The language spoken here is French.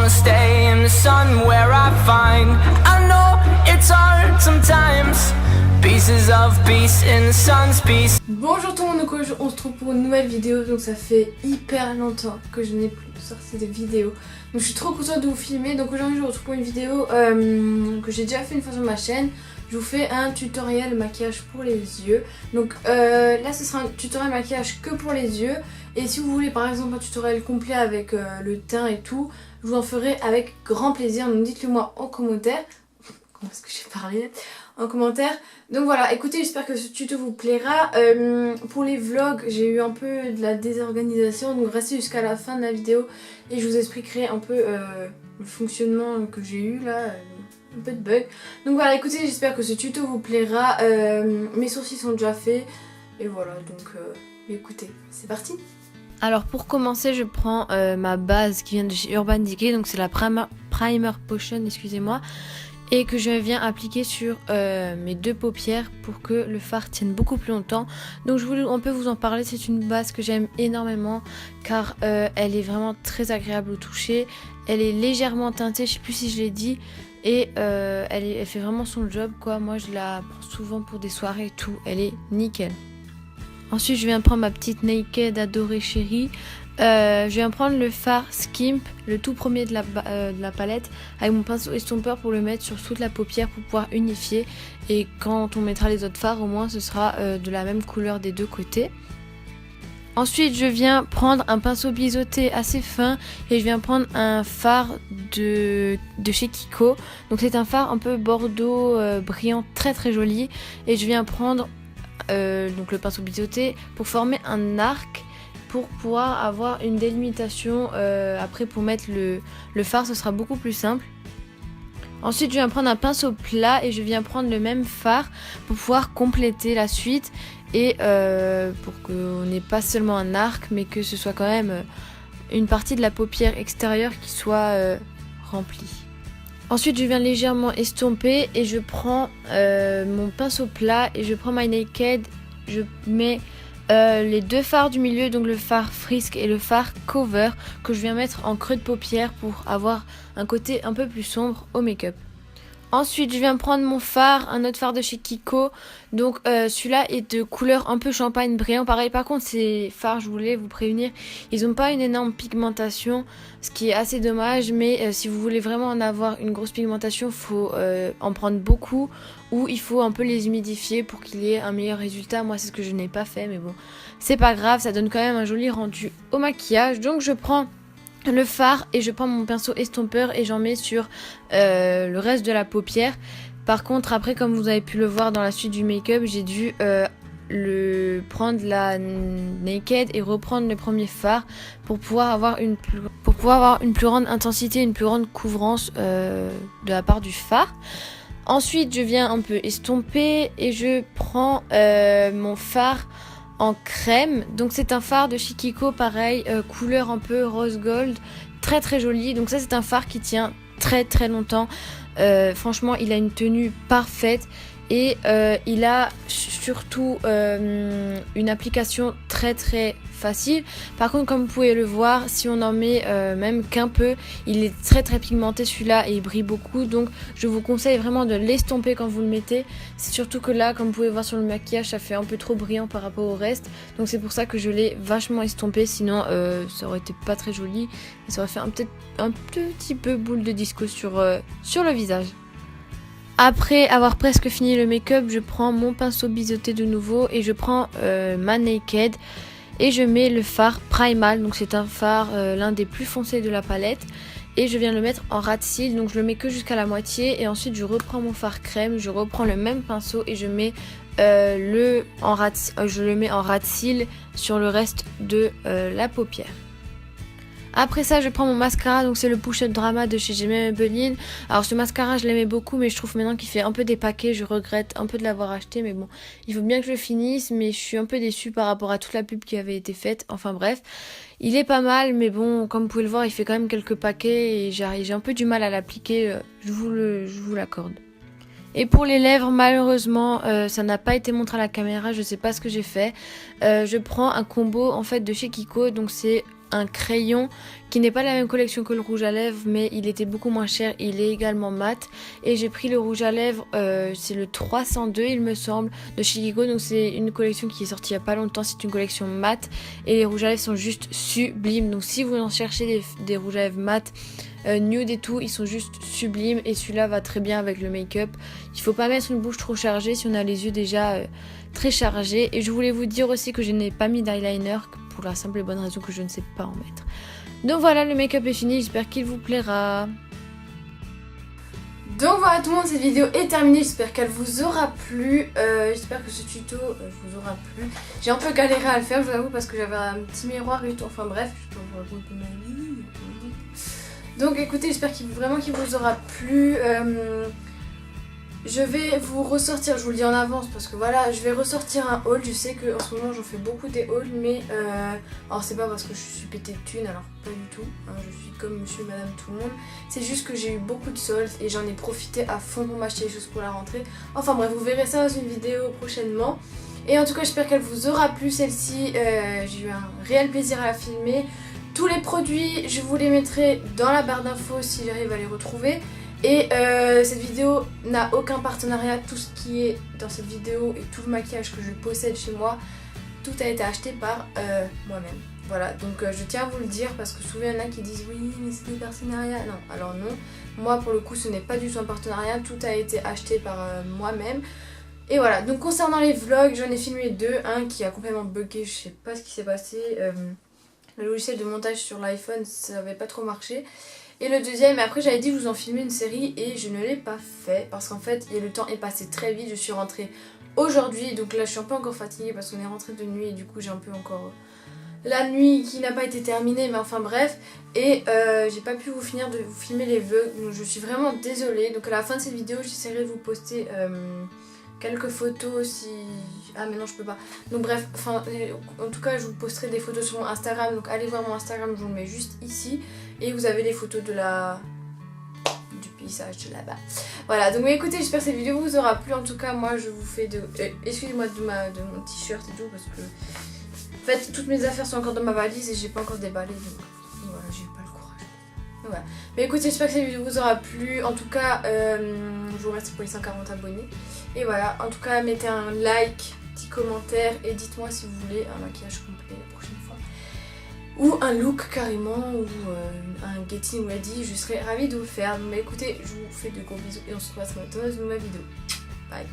wanna stay in the sun where I find I know it's hard sometimes. Pieces of peace in the sun's peace. Bonjour tout le monde, donc on se trouve pour une nouvelle vidéo. Donc ça fait hyper longtemps que je n'ai plus sorti de vidéo. Donc je suis trop contente de vous filmer. Donc aujourd'hui je vous retrouve pour une vidéo que j'ai déjà fait une fois sur ma chaîne. Je vous fais un tutoriel maquillage pour les yeux. Donc là ce sera un tutoriel maquillage que pour les yeux. Et si vous voulez par exemple un tutoriel complet avec le teint et tout, je vous en ferai avec grand plaisir. Donc dites-le moi en commentaire. Comment est-ce que j'ai parlé en commentaire. Donc voilà, écoutez, j'espère que ce tuto vous plaira. Pour les vlogs, j'ai eu un peu de la désorganisation, donc restez jusqu'à la fin de la vidéo et je vous expliquerai un peu le fonctionnement que j'ai eu là, un peu de bug. Donc voilà, écoutez, j'espère que ce tuto vous plaira. Mes sourcils sont déjà faits et voilà, donc écoutez, c'est parti. Alors pour commencer, je prends ma base qui vient de chez Urban Decay, donc c'est la Primer Potion, excusez-moi, et que je viens appliquer sur mes deux paupières pour que le fard tienne beaucoup plus longtemps. Donc je voulais un peu vous en parler. C'est une base que j'aime énormément car elle est vraiment très agréable au toucher. Elle est légèrement teintée, je sais plus si je l'ai dit, et elle fait vraiment son job quoi. Moi je la prends souvent pour des soirées et tout, elle est nickel. Ensuite je viens prendre ma petite Naked Adorée Chérie. Je viens prendre le fard Skimp, le tout premier de la palette, avec mon pinceau estompeur pour le mettre sur toute la paupière pour pouvoir unifier. Et quand on mettra les autres fards, au moins ce sera de la même couleur des deux côtés. Ensuite je viens prendre un pinceau biseauté assez fin et je viens prendre un fard de chez Kiko. Donc c'est un fard un peu bordeaux brillant, très très joli. Et je viens prendre donc le pinceau biseauté pour former un arc, pour pouvoir avoir une délimitation. Après pour mettre le fard ce sera beaucoup plus simple. Ensuite je viens prendre un pinceau plat et je viens prendre le même fard pour pouvoir compléter la suite et pour qu'on n'ait pas seulement un arc mais que ce soit quand même une partie de la paupière extérieure qui soit remplie. Ensuite je viens légèrement estomper et je prends mon pinceau plat et je prends my Naked, je mets les deux fards du milieu, donc le fard Frisk et le fard Cover, que je viens mettre en creux de paupière pour avoir un côté un peu plus sombre au make-up. Ensuite je viens prendre mon fard, un autre fard de chez Kiko, donc celui-là est de couleur un peu champagne brillant. Pareil, par contre ces fards, je voulais vous prévenir, ils n'ont pas une énorme pigmentation, ce qui est assez dommage, mais si vous voulez vraiment en avoir une grosse pigmentation, il faut en prendre beaucoup, ou il faut un peu les humidifier pour qu'il y ait un meilleur résultat. Moi c'est ce que je n'ai pas fait, mais bon, c'est pas grave, ça donne quand même un joli rendu au maquillage. Donc je prends le fard et je prends mon pinceau estompeur et j'en mets sur le reste de la paupière. Par contre après, comme vous avez pu le voir dans la suite du make-up, j'ai dû prendre la Naked et reprendre le premier fard pour pouvoir avoir une plus grande intensité, une plus grande couvrance de la part du fard. Ensuite je viens un peu estomper et je prends mon fard en crème. Donc c'est un fard de chez Kiko, pareil, couleur un peu rose gold, très très joli. Donc ça c'est un fard qui tient très très longtemps. Franchement il a une tenue parfaite et il a surtout une application très très facile. Par contre, comme vous pouvez le voir, si on en met même qu'un peu, il est très très pigmenté celui-là et il brille beaucoup. Donc je vous conseille vraiment de l'estomper quand vous le mettez. C'est surtout que là, comme vous pouvez voir sur le maquillage, ça fait un peu trop brillant par rapport au reste. Donc c'est pour ça que je l'ai vachement estompé, sinon ça aurait été pas très joli et ça aurait fait un petit peu boule de disco sur le visage. Après avoir presque fini le make-up, je prends mon pinceau biseauté de nouveau et je prends ma Naked et je mets le fard Primal. Donc c'est un fard l'un des plus foncés de la palette et je viens le mettre en ras de cils. Donc je le mets que jusqu'à la moitié et ensuite je reprends mon fard crème, je reprends le même pinceau et je mets je le mets en ras de cils sur le reste de la paupière. Après ça je prends mon mascara, donc c'est le Push Up Drama de chez Maybelline. Alors ce mascara je l'aimais beaucoup, mais je trouve maintenant qu'il fait un peu des paquets, je regrette un peu de l'avoir acheté, mais bon, il faut bien que je le finisse, mais je suis un peu déçue par rapport à toute la pub qui avait été faite. Enfin bref, il est pas mal, mais bon, comme vous pouvez le voir, il fait quand même quelques paquets et j'ai un peu du mal à l'appliquer, je vous l'accorde. Et pour les lèvres, malheureusement, ça n'a pas été montré à la caméra, je sais pas ce que j'ai fait. Je prends un combo en fait de chez Kiko, donc c'est un crayon qui n'est pas la même collection que le rouge à lèvres, mais il était beaucoup moins cher, il est également mat. Et j'ai pris le rouge à lèvres, c'est le 302 il me semble, de chez Kiko, donc c'est une collection qui est sortie il n'y a pas longtemps, c'est une collection mat, et les rouges à lèvres sont juste sublimes, donc si vous en cherchez des rouges à lèvres mat, nude et tout, ils sont juste sublimes, et celui-là va très bien avec le make-up. Il faut pas mettre une bouche trop chargée si on a les yeux déjà très chargés. Et je voulais vous dire aussi que je n'ai pas mis d'eyeliner pour la simple et bonne raison que je ne sais pas en mettre. Donc voilà, le make-up est fini, j'espère qu'il vous plaira. Donc voilà tout le monde, cette vidéo est terminée, j'espère qu'elle vous aura plu, j'espère que ce tuto vous aura plu. J'ai un peu galéré à le faire, je vous avoue, parce que j'avais un petit miroir et tout, enfin bref, je peux vous raconter ma vie. Donc écoutez, j'espère qu'il vous aura plu. Je vais vous ressortir, je vous le dis en avance parce que voilà, je vais ressortir un haul. Je sais qu'en ce moment j'en fais beaucoup des hauls, mais alors c'est pas parce que je suis pétée de thunes, alors pas du tout, hein, je suis comme monsieur et madame tout le monde. C'est juste que j'ai eu beaucoup de soldes et j'en ai profité à fond pour m'acheter des choses pour la rentrée. Enfin bref, vous verrez ça dans une vidéo prochainement. Et en tout cas j'espère qu'elle vous aura plu celle-ci, j'ai eu un réel plaisir à la filmer. Tous les produits, je vous les mettrai dans la barre d'infos si j'arrive à les retrouver. Et cette vidéo n'a aucun partenariat, tout ce qui est dans cette vidéo et tout le maquillage que je possède chez moi, tout a été acheté par moi-même. Voilà, donc je tiens à vous le dire parce que souvent il y en a qui disent oui mais c'est des partenariats. Non, alors non, moi pour le coup ce n'est pas du tout un partenariat, tout a été acheté par moi-même. Et voilà, donc concernant les vlogs, j'en ai filmé deux, un qui a complètement bugué, je sais pas ce qui s'est passé. Le logiciel de montage sur l'iPhone ça n'avait pas trop marché. Et le deuxième, après j'avais dit que je vous en filmais une série et je ne l'ai pas fait parce qu'en fait le temps est passé très vite, je suis rentrée aujourd'hui, donc là je suis un peu encore fatiguée parce qu'on est rentré de nuit et du coup j'ai un peu encore la nuit qui n'a pas été terminée, mais enfin bref. Et j'ai pas pu vous finir de vous filmer les vlogs, donc je suis vraiment désolée. Donc à la fin de cette vidéo j'essaierai de vous poster quelques photos si... Ah mais non je peux pas. Donc bref, enfin en tout cas je vous posterai des photos sur mon Instagram. Donc allez voir mon Instagram, je vous le mets juste ici. Et vous avez les photos de du paysage de là-bas. Voilà, donc écoutez, j'espère que cette vidéo vous aura plu. En tout cas moi je vous fais de... excusez-moi de mon t-shirt et tout parce que... En fait toutes mes affaires sont encore dans ma valise et j'ai pas encore déballé. Donc voilà, j'ai pas le courage. Donc, voilà. Mais écoutez, j'espère que cette vidéo vous aura plu. En tout cas, je vous remercie pour les 140 abonnés. Et voilà, en tout cas, mettez un like, petit commentaire et dites-moi si vous voulez un maquillage complet la prochaine fois. Ou un look carrément, ou un getting ready, je serais ravie de vous le faire. Mais écoutez, je vous fais de gros bisous et on se retrouve très bientôt dans une nouvelle vidéo. Bye.